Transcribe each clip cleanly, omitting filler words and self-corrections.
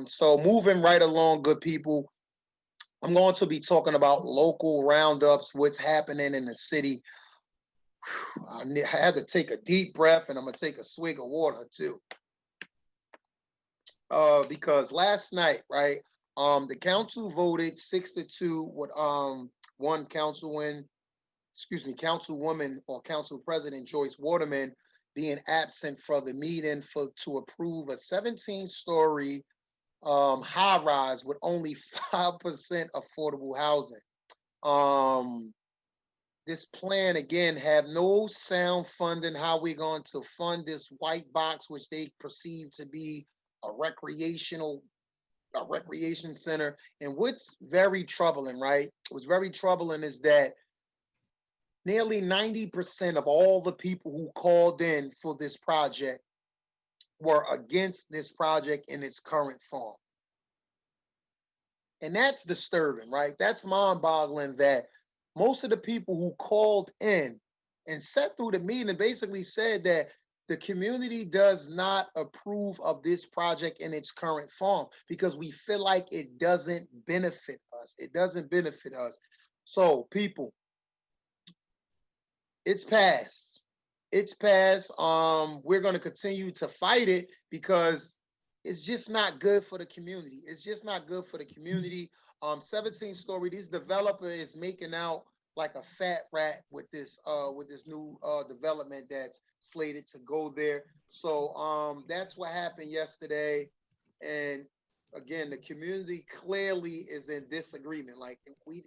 So moving right along, good people, I'm going to be talking about local roundups, what's happening in the city. I had to take a deep breath, and I'm gonna take a swig of water too, because last night, right, the council voted 6-2 with one councilwoman or council president Joyce Waterman being absent for the meeting for to approve a 17-story high rise with only 5% affordable housing. Um, this plan again have no sound funding. How we going to fund this white box, which they perceive to be a recreation center? And what's very troubling, right? What's very troubling is that nearly 90% of all the people who called in for this project were against this project in its current form. And that's disturbing, right? That's mind-boggling that most of the people who called in and sat through the meeting basically said that the community does not approve of this project in its current form because we feel like it doesn't benefit us. It doesn't benefit us. So, people, it's passed. It's passed. We're going to continue to fight it because it's just not good for the community. It's just not good for the community. 17-story. This developer is making out like a fat rat with this new development that's slated to go there. So that's what happened yesterday. And again, the community clearly is in disagreement. Like we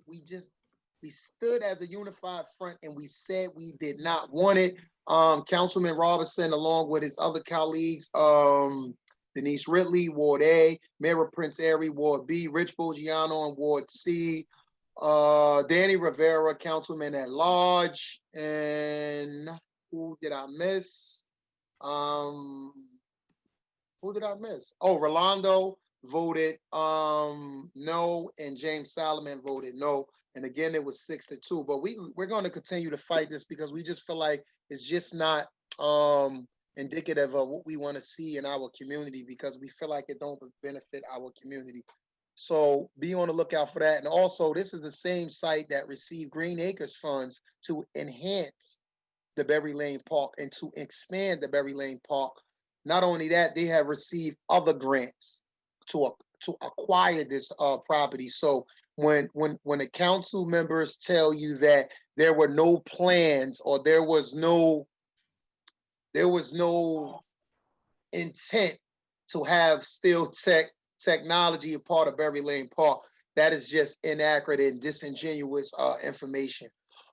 stood as a unified front and we said we did not want it. Councilman Robinson, along with his other colleagues, Denise Ridley, Ward A, Mayor Prince Airy, Ward B, Rich Bogiano in Ward C, Danny Rivera, Councilman at Large, and who did I miss? Um, who did I miss? Oh, Rolando voted no, and James Solomon voted no. And again, it was 6-2. But we're going to continue to fight this because we just feel like it's just not indicative of what we want to see in our community because we feel like it don't benefit our community. So be on the lookout for that. And also, this is the same site that received Green Acres funds to enhance the Berry Lane Park and to expand the Berry Lane Park. Not only that, they have received other grants to to acquire this property. So when the council members tell you that there were no plans or there was no intent to have steel technology a part of Berry Lane Park, that is just inaccurate and disingenuous information.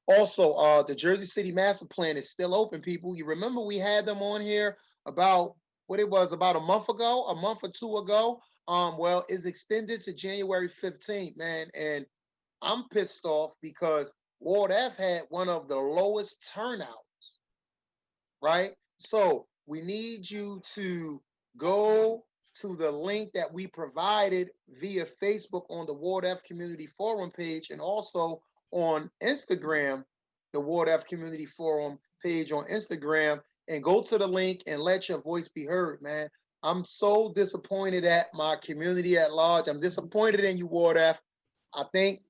Also, the Jersey City Master Plan is still open, people. You remember we had them on here about what it was about a month or two ago. Well, it's extended to January 15th, man. And I'm pissed off because Ward F had one of the lowest turnouts, right? So we need you to go to the link that we provided via Facebook on the Ward F Community Forum page and also on Instagram, the Ward F Community Forum page on Instagram, and go to the link and let your voice be heard, man. I'm so disappointed at my community at large. I'm disappointed in you, Ward F. I think,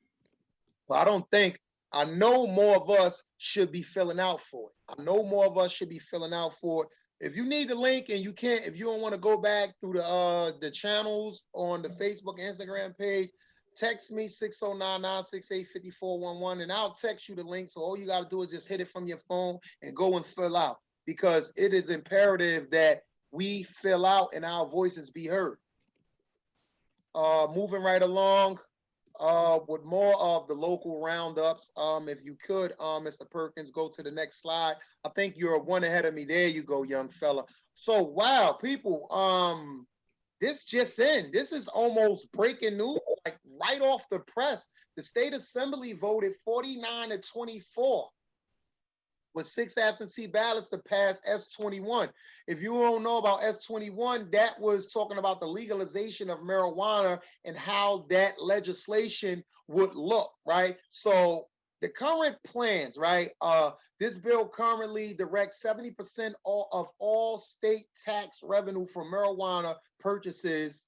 well, I don't think, I know more of us should be filling out for it. I know more of us should be filling out for it. If you need the link and you can't, if you don't want to go back through the channels on the Facebook and Instagram page, text me 609-968-5411 and I'll text you the link. So all you got to do is just hit it from your phone and go and fill out because it is imperative that we fill out and our voices be heard. Moving right along, with more of the local roundups. If you could, Mr. Perkins, go to the next slide. I think you're one ahead of me. There you go, young fella. So, wow, people, this just in. This is almost breaking news, like right off the press. The state assembly voted 49-24 with 6 absentee ballots to pass S21. If you don't know about S21, that was talking about the legalization of marijuana and how that legislation would look, right? So the current plans, right? This bill currently directs 70% of all state tax revenue from marijuana purchases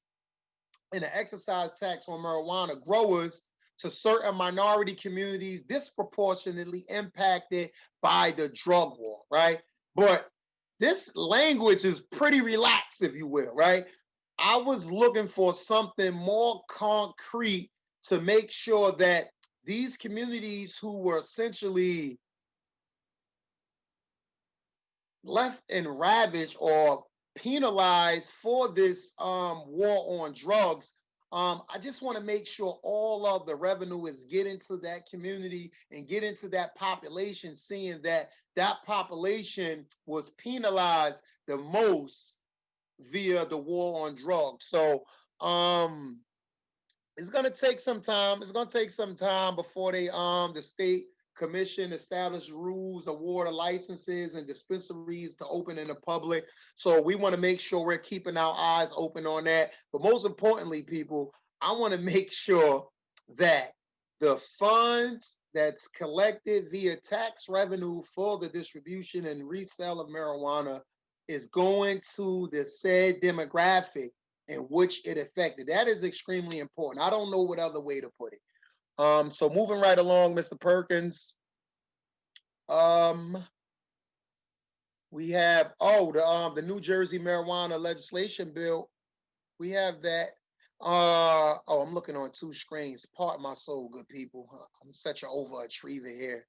and an excise tax on marijuana growers to certain minority communities disproportionately impacted by the drug war, right? But this language is pretty relaxed, if you will, right? I was looking for something more concrete to make sure that these communities who were essentially left and ravaged or penalized for this war on drugs. I just want to make sure all of the revenue is getting to that community and getting to that population, seeing that that population was penalized the most via the war on drugs. So it's going to take some time. It's going to take some time before the state commission establish rules, award of licenses and dispensaries to open in the public. So we want to make sure we're keeping our eyes open on that. But most importantly, people, I want to make sure that the funds that's collected via tax revenue for the distribution and resale of marijuana is going to the said demographic in which it affected. That is extremely important. I don't know what other way to put it. So moving right along, Mr. Perkins. Um, we have the New Jersey marijuana legislation bill. We have that. I'm looking on two screens. Part my soul, good people. I'm such an overachiever here.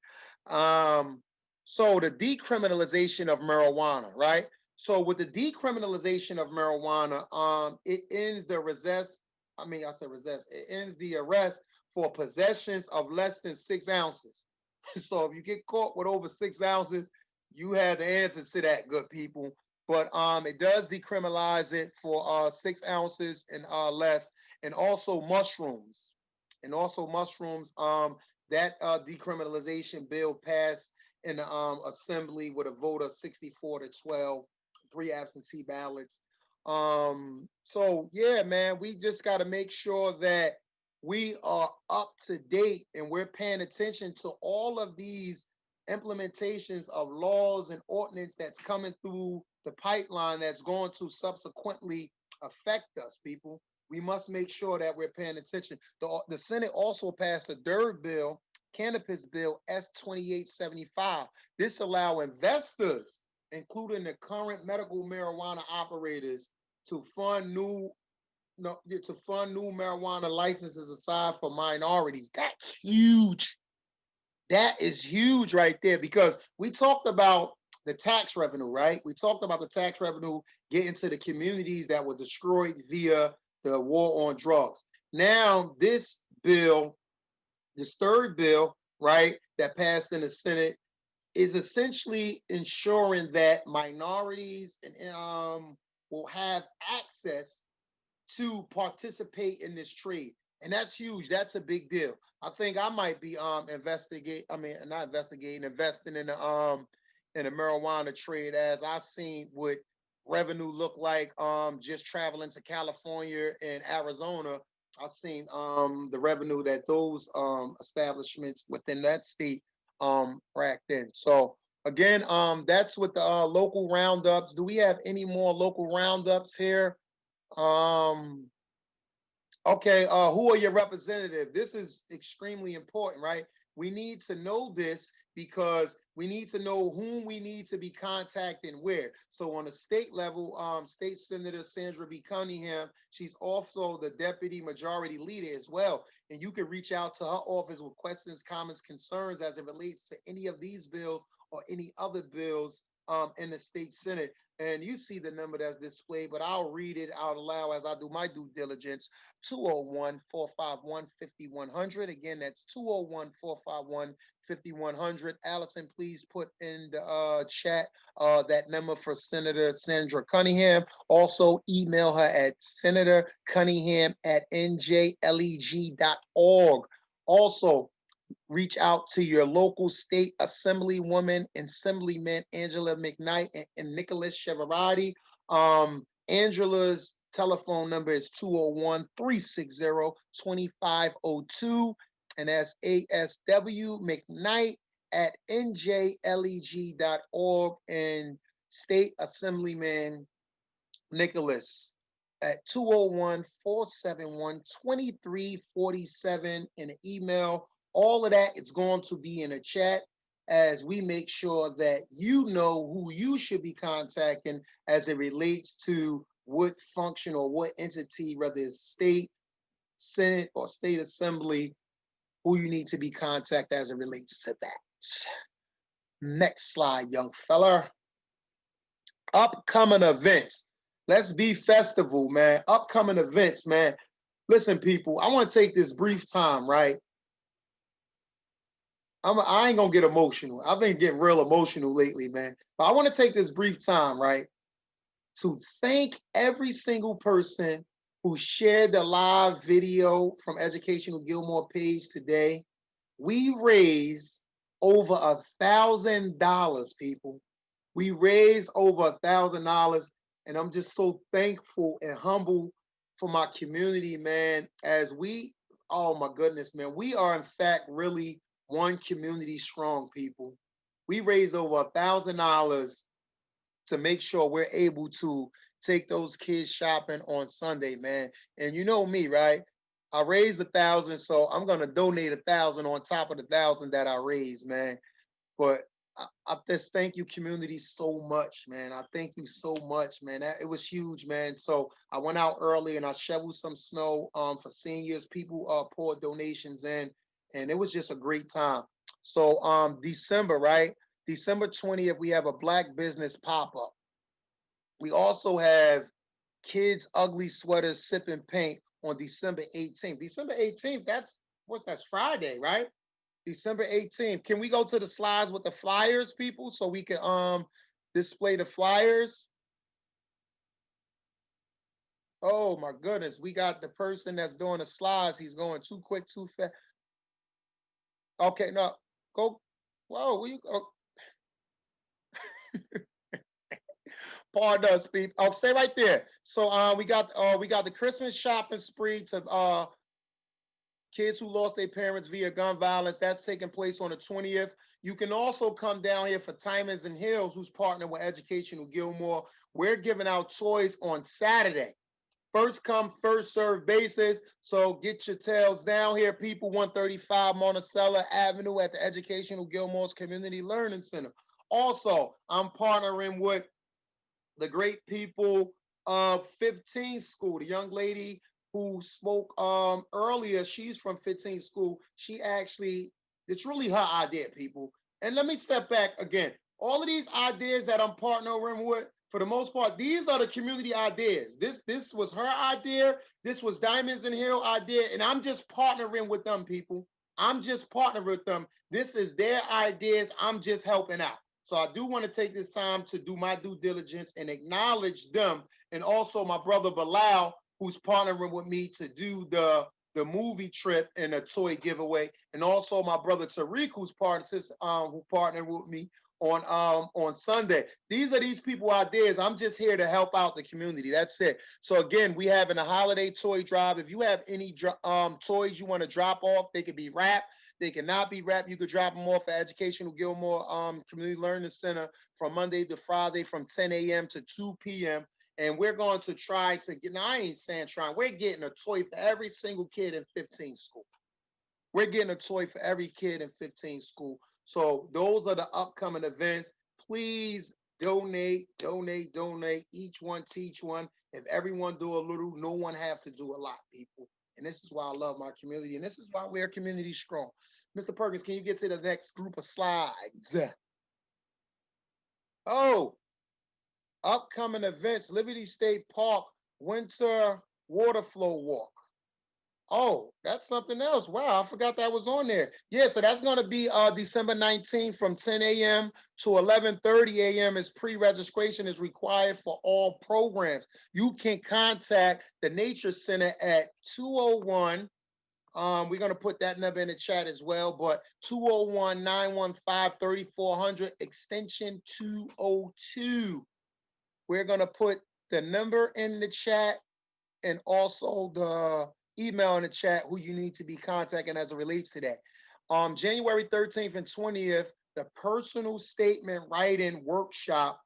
So the decriminalization of marijuana, right? So with the decriminalization of marijuana, it ends the resist. I mean, I said resist. It ends the arrest for possessions of less than 6 ounces. So if you get caught with over 6 ounces, you have the answers to that, good people. But it does decriminalize it for 6 ounces and less, and also mushrooms, that decriminalization bill passed in the assembly with a vote of 64 to 12, 3 absentee ballots. So yeah, man, we just got to make sure that we are up to date and we're paying attention to all of these implementations of laws and ordinance that's coming through the pipeline that's going to subsequently affect us, people. We must make sure that we're paying attention. The Senate also passed a third bill, cannabis bill S2875. This allow investors, including the current medical marijuana operators, to fund new no, to fund new marijuana licenses aside for minorities. That's huge. That is huge right there because we talked about the tax revenue, right? We talked about the tax revenue getting to the communities that were destroyed via the war on drugs. Now, this third bill, right, that passed in the Senate is essentially ensuring that minorities will have access to participate in this trade. And that's huge. That's a big deal. I think I might be investing in the marijuana trade as I seen what revenue look like just traveling to California and Arizona. I seen the revenue that those establishments within that state racked in. So again, that's with the local roundups. Do we have any more local roundups here? Um, okay, who are your representative? This is extremely important, right? We need to know this because we need to know whom we need to be contacting where. So on a state level, State Senator Sandra B. Cunningham, she's also the deputy majority leader as well. And you can reach out to her office with questions, comments, concerns as it relates to any of these bills or any other bills in the state Senate. And you see the number that's displayed, but I'll read it out aloud as I do my due diligence. 201-451-5100. Again, that's 201-451-5100. Allison, please put in the chat that number for Senator Sandra Cunningham. Also, email her at senatorcunningham@njleg.org. Also, reach out to your local state assemblywoman and assemblyman Angela McKnight and Nicholas Cheverati. Angela's telephone number is 201-360-2502, and that's ASW McKnight at njleg.org, and State Assemblyman Nicholas at 201-471-2347 in an email. All of that is going to be in a chat as we make sure that you know who you should be contacting as it relates to what function or what entity, whether it's state, Senate, or state assembly, who you need to be contacted as it relates to that. Next slide, young fella. Upcoming events. Let's be festival, man. Upcoming events, man. Listen, people, I want to take this brief time, right? I ain't gonna get emotional. I've been getting real emotional lately, man. But I want to take this brief time, right, to thank every single person who shared the live video from Educational Gilmore page today. We raised over $1,000, people. We raised over $1,000, and I'm just so thankful and humble for my community, man. As we, oh my goodness, man, we are in fact really one community strong, people. We raised over $1,000 to make sure we're able to take those kids shopping on Sunday, man. And you know me, right? I raised 1,000, so I'm gonna donate 1,000 on top of the 1,000 that I raised, man. But I just thank you, community, so much, man. I thank you so much, man. It was huge, man. So I went out early and I shoveled some snow for seniors. People poured donations in, and it was just a great time. So December, right? December 20th, we have a Black business pop-up. We also have kids' ugly sweaters sipping paint on December 18th. December 18th, that's Friday, right? December 18th. Can we go to the slides with the flyers, people, so we can display the flyers? Oh my goodness, we got the person that's doing the slides. He's going too quick, too fast. Okay, no, go. Whoa, where you go? Pardon us, people. Oh, stay right there. So we got the Christmas shopping spree to kids who lost their parents via gun violence. That's taking place on the 20th. You can also come down here for Timers and Hills, who's partnering with Educational Gilmore. We're giving out toys on Saturday. First come, first serve basis. So get your tails down here, people. 135 Monticello Avenue at the Educational Gilmore's Community Learning Center. Also, I'm partnering with the great people of 15 School. The young lady who spoke earlier, she's from 15 School. She actually, it's really her idea, people. And let me step back again. All of these ideas that I'm partnering with, for the most part, these are the community ideas. This was her idea. This was Diamonds and Hill idea, and I'm just partnering with them, people. I'm just partnering with them. This is their ideas. I'm just helping out. So I do want to take this time to do my due diligence and acknowledge them, and also my brother Bilal, who's partnering with me to do the movie trip and a toy giveaway, and also my brother Tariq, who partnered with me on Sunday. These people ideas. I'm just here to help out the community. That's it. So again, we having a holiday toy drive. If you have any toys you want to drop off, they could be wrapped. They cannot be wrapped. You could drop them off at Educational Gilmore Community Learning Center from Monday to Friday from 10 a.m. to 2 p.m. And we're going to try to get, now I ain't saying trying, we're getting a toy for every single kid in 15 School. We're getting a toy for every kid in 15 School. So those are the upcoming events. Please donate, donate, donate. Each one teach one. If everyone do a little, no one have to do a lot, people. And this is why I love my community. And this is why we're community strong. Mr. Perkins, can you get to the next group of slides? Oh, upcoming events, Liberty State Park Winter Water Flow Walk. Oh, that's something else. Wow, I forgot that was on there. Yeah, so that's going to be December 19th from 10 a.m. to 11:30 a.m. is pre-registration is required for all programs. You can contact the Nature Center at 201. We're going to put that number in the chat as well, but 201-915-3400 extension 202. We're going to put the number in the chat and also the email in the chat who you need to be contacting as it relates to that. January 13th and 20th, the personal statement writing workshop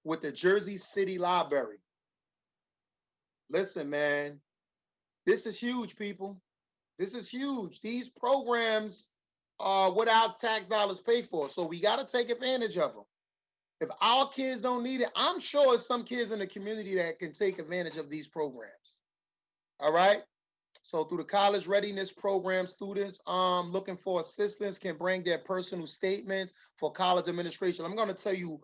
with the Jersey City Library. Listen, man, this is huge, people. This is huge. These programs are without tax dollars pay for. So we got to take advantage of them. If our kids don't need it, I'm sure there's some kids in the community that can take advantage of these programs. All right. So through the college readiness program, students looking for assistance can bring their personal statements for college administration. I'm going to tell you,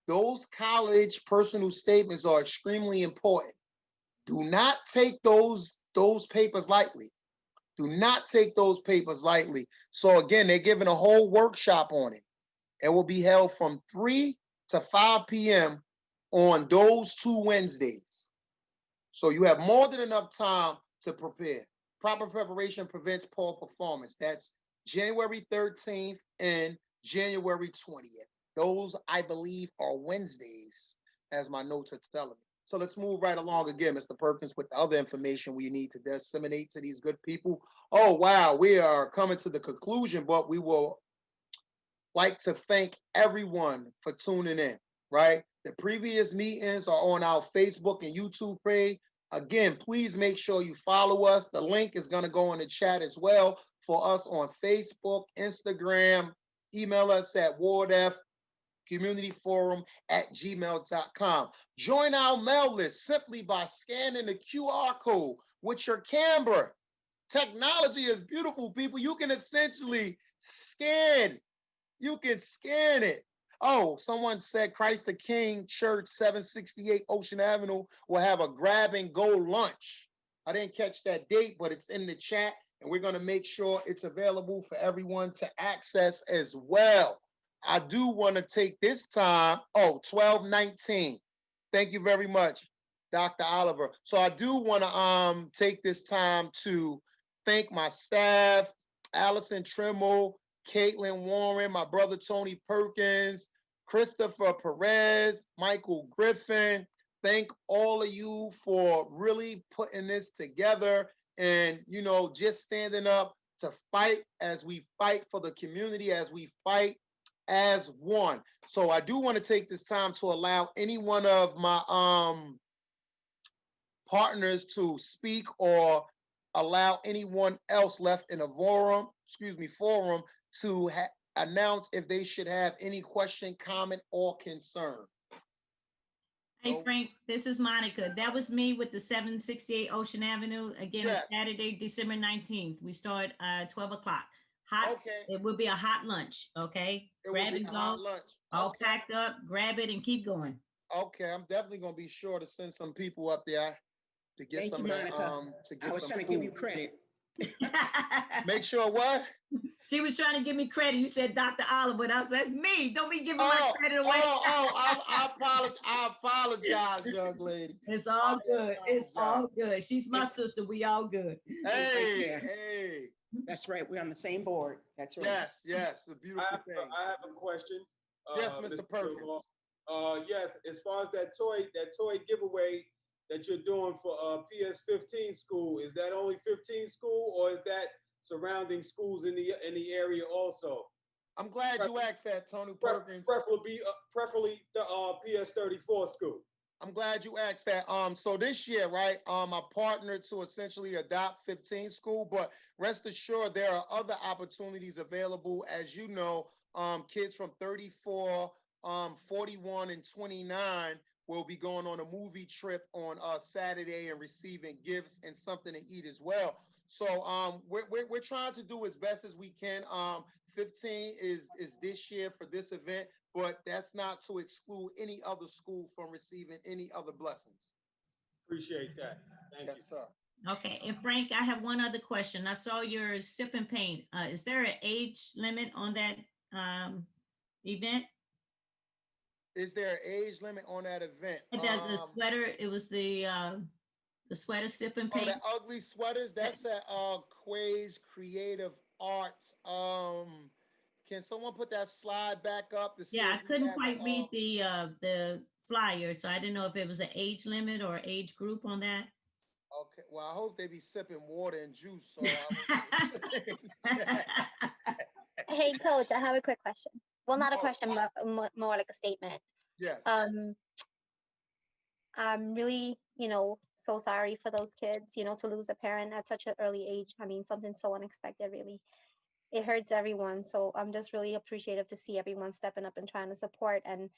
those college personal statements are extremely important. Do not take those papers lightly. Do not take those papers lightly. So again, they're giving a whole workshop on it. It will be held from 3 to 5 p.m. on those 2 Wednesdays. So you have more than enough time to prepare. Proper preparation prevents poor performance. That's January 13th and January 20th. Those, I believe, are Wednesdays, as my notes are telling me. So let's move right along again, Mr. Perkins, with the other information we need to disseminate to these good people. Oh, wow, we are coming to the conclusion, but we will like to thank everyone for tuning in, right? The previous meetings are on our Facebook and YouTube page. Again, please make sure you follow us. The link is going to go in the chat as well for us on Facebook, Instagram. Email us at wardfcommunityforum@gmail.com. Join our mail list simply by scanning the QR code with your camera. Technology is beautiful, people. You can essentially scan it. Oh, someone said Christ the King Church, 768 Ocean Avenue, will have a grab and go lunch. I didn't catch that date, but it's in the chat, and we're going to make sure it's available for everyone to access as well. I do want to take this time. Oh, 1219. Thank you very much, Dr. Oliver. So I do want to take this time to thank my staff, Allison Trimmel, Caitlin Warren, my brother Tony Perkins, Christopher Perez, Michael Griffin. Thank all of you for really putting this together and, just standing up to fight as we fight for the community, as we fight as one. So I do want to take this time to allow any one of my partners to speak or allow anyone else left in a forum to announce if they should have any question, comment, or concern. Hey, Frank, this is Monica. That was me with the 768 Ocean Avenue. Again, yes. It's Saturday, December 19th. We start 12 o'clock. Hot. Okay. It will be a hot lunch, okay? Grab and go. Hot lunch. All packed up, grab it, and keep going. Okay, I'm definitely going to be sure to send some people up there to get Thank some you, Monica. to get I was some trying to give you credit. Make sure what? She was trying to give me credit. You said Dr. Oliver, but that's me. Don't be giving my credit away. I apologize, young lady. It's all good. It's all good. She's my sister. We all good. Hey. That's right. We're on the same board. That's right. Yes. A beautiful thing. I have a question. Yes, Mr. Perkins. Yes, as far as that toy giveaway that you're doing for PS15 school, is that only 15 school, or is that surrounding schools in the area also? I'm glad you asked that, Tony Perkins. Preferably the PS34 school. I'm glad you asked that. So this year, right, I partnered to essentially adopt 15 school, but rest assured there are other opportunities available. As you know, kids from 34, 41, and 29 will be going on a movie trip on Saturday and receiving gifts and something to eat as well. So we're trying to do as best as we can. 15 is this year for this event, but that's not to exclude any other school from receiving any other blessings. Appreciate that. Thank you. Yes, sir. Okay, and Frank, I have one other question. I saw your sip and paint. Is there an age limit on that event? Is there an age limit on that event? The sweater, it was the sweater sip and paint. Oh, the ugly sweaters, that's at Quay's Creative Arts. Can someone put that slide back up? I couldn't quite read the flyer, so I didn't know if it was an age limit or age group on that. Okay, well, I hope they be sipping water and juice. So Hey, Coach, I have a quick question. Well, not a question, but more like a statement. Yes. I'm really, so sorry for those kids, to lose a parent at such an early age. I mean, something so unexpected, really. It hurts everyone. So I'm just really appreciative to see everyone stepping up and trying to support and,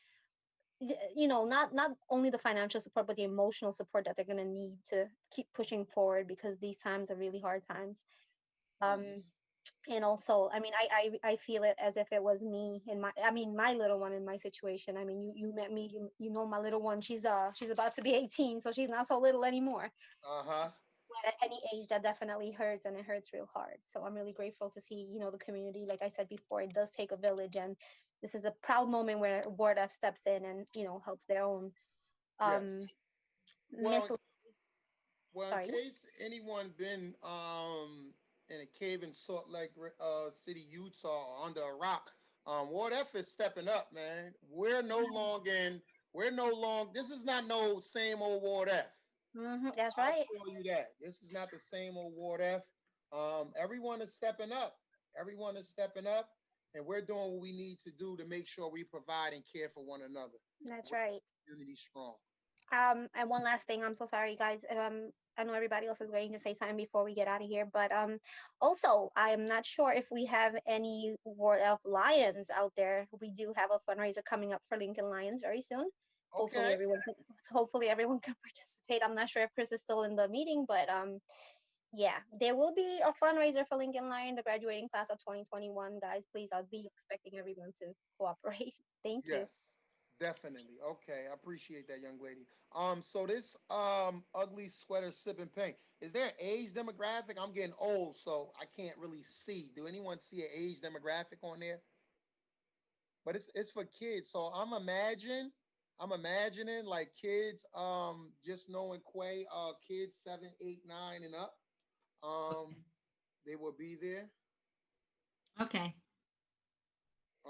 not only the financial support, but the emotional support that they're going to need to keep pushing forward, because these times are really hard times. And also, I mean, I feel it as if it was me in my little one in my situation. I mean, you met me, you know, my little one, she's about to be 18, so she's not so little anymore. But at any age, that definitely hurts, and it hurts real hard. So I'm really grateful to see, the community. Like I said before, it does take a village, and this is a proud moment where Ward F steps in and, helps their own Well, in sorry. case anyone been in a cave in Salt Lake City, Utah, or under a rock, Ward F is stepping up, man. We're no longer. This is not no same old Ward F. That's I'll right. show you that. This is not the same old Ward F. Everyone is stepping up. Everyone is stepping up, and we're doing what we need to do to make sure we provide and care for one another. That's right. Community strong. And one last thing, I'm so sorry, guys. I know everybody else is waiting to say something before we get out of here, but also, I am not sure if we have any Ward F Lions out there. We do have a fundraiser coming up for Lincoln Lions very soon. Okay. Hopefully everyone can participate. I'm not sure if Chris is still in the meeting, but yeah, there will be a fundraiser for Lincoln Lion, the graduating class of 2021. Guys, please, I'll be expecting everyone to cooperate. Thank you. Yes, definitely. Okay, I appreciate that, young lady. So this ugly sweater sipping paint, is there an age demographic? I'm getting old, so I can't really see. Do anyone see an age demographic on there? But it's for kids. So I'm imagining like kids, just knowing Quay, kids 7, 8, 9 and up. They will be there. Okay.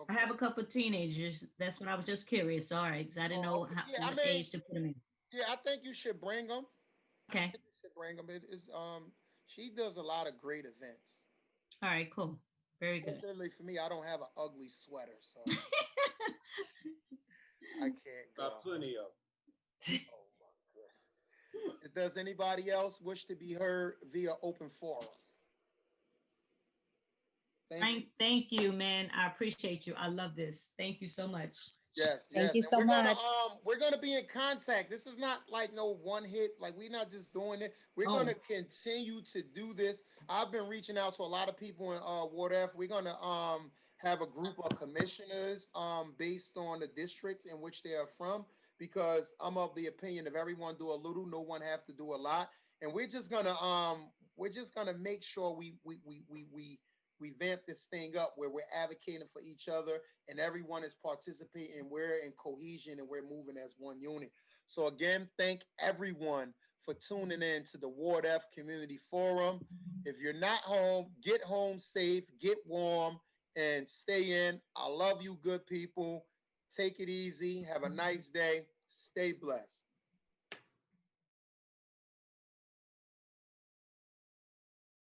I have a couple of teenagers. That's what I was just curious. All right, because I didn't know what age to put them in. Yeah, I think you should bring them. Okay. You should bring them. It is she does a lot of great events. All right, cool. Very good. Fortunately for me, I don't have an ugly sweater, so I can't go. Got plenty of. Oh my goodness. Does anybody else wish to be heard via open forum? Thank you, man. I appreciate you. I love this. Thank you so much. Yes. Thank you so much. We're gonna be in contact. This is not like no one hit. Like we're not just doing it. We're gonna continue to do this. I've been reaching out to a lot of people in Ward F. We're gonna have a group of commissioners based on the districts in which they are from, because I'm of the opinion if everyone do a little, no one have to do a lot. And we're just gonna make sure we vamp this thing up where we're advocating for each other and everyone is participating. We're in cohesion and we're moving as one unit. So again, thank everyone for tuning in to the Ward F Community Forum. If you're not home, get home safe, get warm, and stay in. I love you, good people. Take it easy. Have a nice day. Stay blessed.